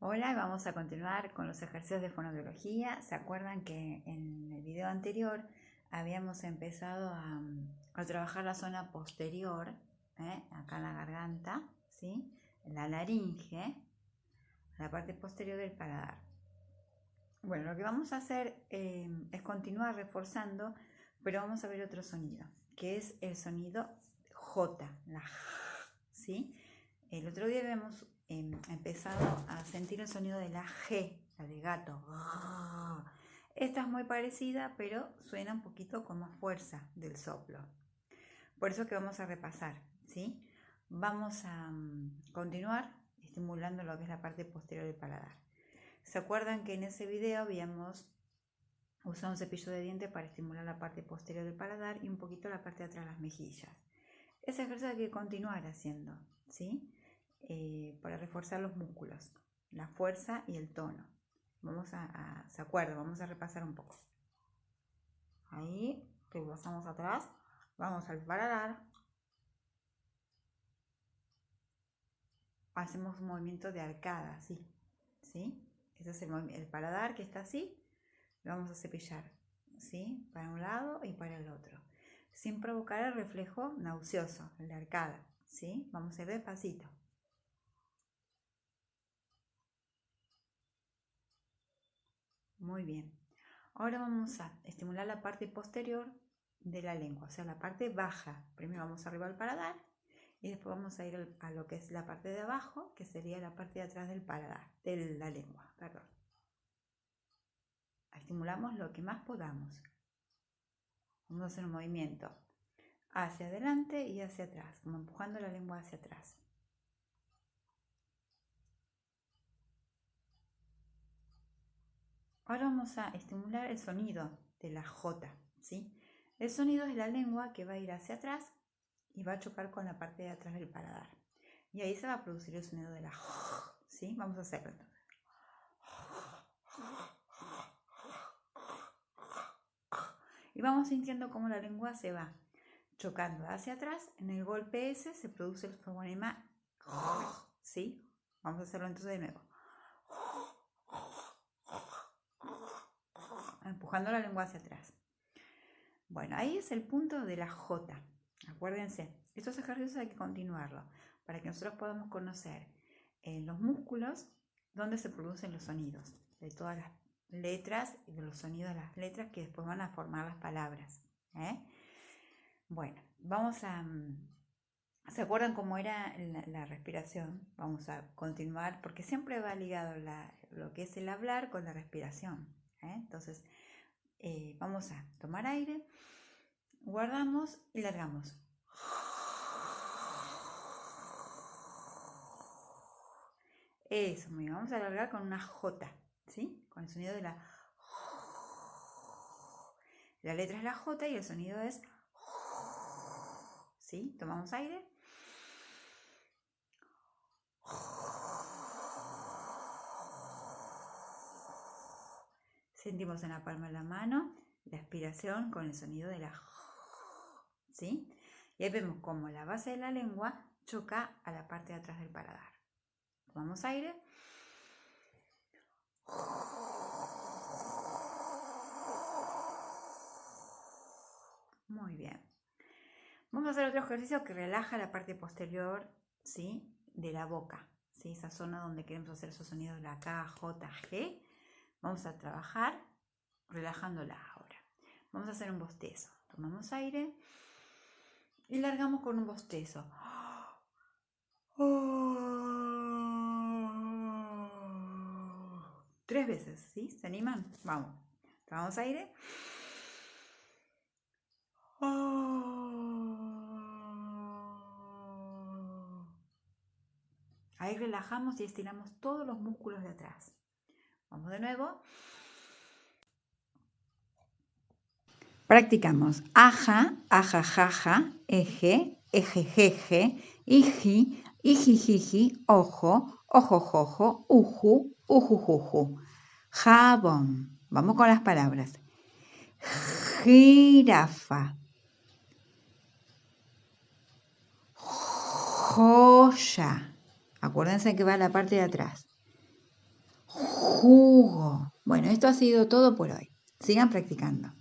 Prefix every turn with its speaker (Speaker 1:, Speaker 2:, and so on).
Speaker 1: Hola, vamos a continuar con los ejercicios de fonoaudiología. ¿Se acuerdan que en el video anterior habíamos empezado a trabajar la zona posterior, acá en la garganta, ¿sí? La laringe, la parte posterior del paladar? Bueno, lo que vamos a hacer es continuar reforzando, pero vamos a ver otro sonido, que es el sonido J, la J, ¿sí? El otro día habíamos empezado a sentir el sonido de la G, la de gato. Esta es muy parecida, pero suena un poquito con más fuerza del soplo. Por eso que vamos a repasar, ¿sí? Vamos a continuar estimulando lo que es la parte posterior del paladar. ¿Se acuerdan que en ese video habíamos usado un cepillo de dientes para estimular la parte posterior del paladar y un poquito la parte de atrás de las mejillas? Ese ejercicio hay que continuar haciendo, ¿sí? Para reforzar los músculos, la fuerza y el tono. ¿Se acuerdan? Vamos a repasar un poco. Ahí, pasamos atrás, vamos al paladar, hacemos un movimiento de arcada, así, ¿sí? Ese es el paladar que está así, lo vamos a cepillar, ¿sí? Para un lado y para el otro, sin provocar el reflejo nauseoso, el de arcada, ¿sí? Vamos a ir despacito. Muy bien. Ahora vamos a estimular la parte posterior de la lengua, o sea, la parte baja. Primero vamos arriba al paladar y después vamos a ir a lo que es la parte de abajo, que sería la parte de atrás del paladar, de la lengua, perdón. Estimulamos lo que más podamos. Vamos a hacer un movimiento hacia adelante y hacia atrás, como empujando la lengua hacia atrás. Ahora vamos a estimular el sonido de la J, ¿sí? El sonido es la lengua que va a ir hacia atrás y va a chocar con la parte de atrás del paladar. Y ahí se va a producir el sonido de la J, ¿sí? Vamos a hacerlo entonces. Y vamos sintiendo cómo la lengua se va chocando hacia atrás. En el golpe ese se produce el fonema, ¿sí? Vamos a hacerlo entonces de nuevo. Empujando la lengua hacia atrás. Bueno, ahí es el punto de la J. Acuérdense, estos ejercicios hay que continuarlos para que nosotros podamos conocer los músculos donde se producen los sonidos de todas las letras y de los sonidos de las letras que después van a formar las palabras. Bueno, vamos a... ¿Se acuerdan cómo era la respiración? Vamos a continuar porque siempre va ligado lo que es el hablar con la respiración. Entonces, vamos a tomar aire, guardamos y largamos. Eso, muy bien. Vamos a alargar con una J, ¿sí? Con el sonido de la letra es la J y el sonido es, ¿sí? Tomamos aire. Sentimos en la palma de la mano la expiración con el sonido de la, ¿sí? Y ahí vemos cómo la base de la lengua choca a la parte de atrás del paladar. Tomamos aire. Muy bien. Vamos a hacer otro ejercicio que relaja la parte posterior, ¿sí? De la boca, ¿sí? Esa zona donde queremos hacer esos sonidos de la K, J, G. Vamos a trabajar relajándola ahora. Vamos a hacer un bostezo. Tomamos aire y largamos con un bostezo. 3 veces, ¿sí? ¿Se animan? Vamos. Tomamos aire. Ahí relajamos y estiramos todos los músculos de atrás. Vamos de nuevo. Practicamos aja, ajajaja, eje, ejejeje, iji, ijijiji, ojo, ojojojo, uju, ujujuju. Jabón. Vamos con las palabras. Jirafa. Joya. Acuérdense que va a la parte de atrás. jugo. Bueno, esto ha sido todo por hoy. Sigan practicando.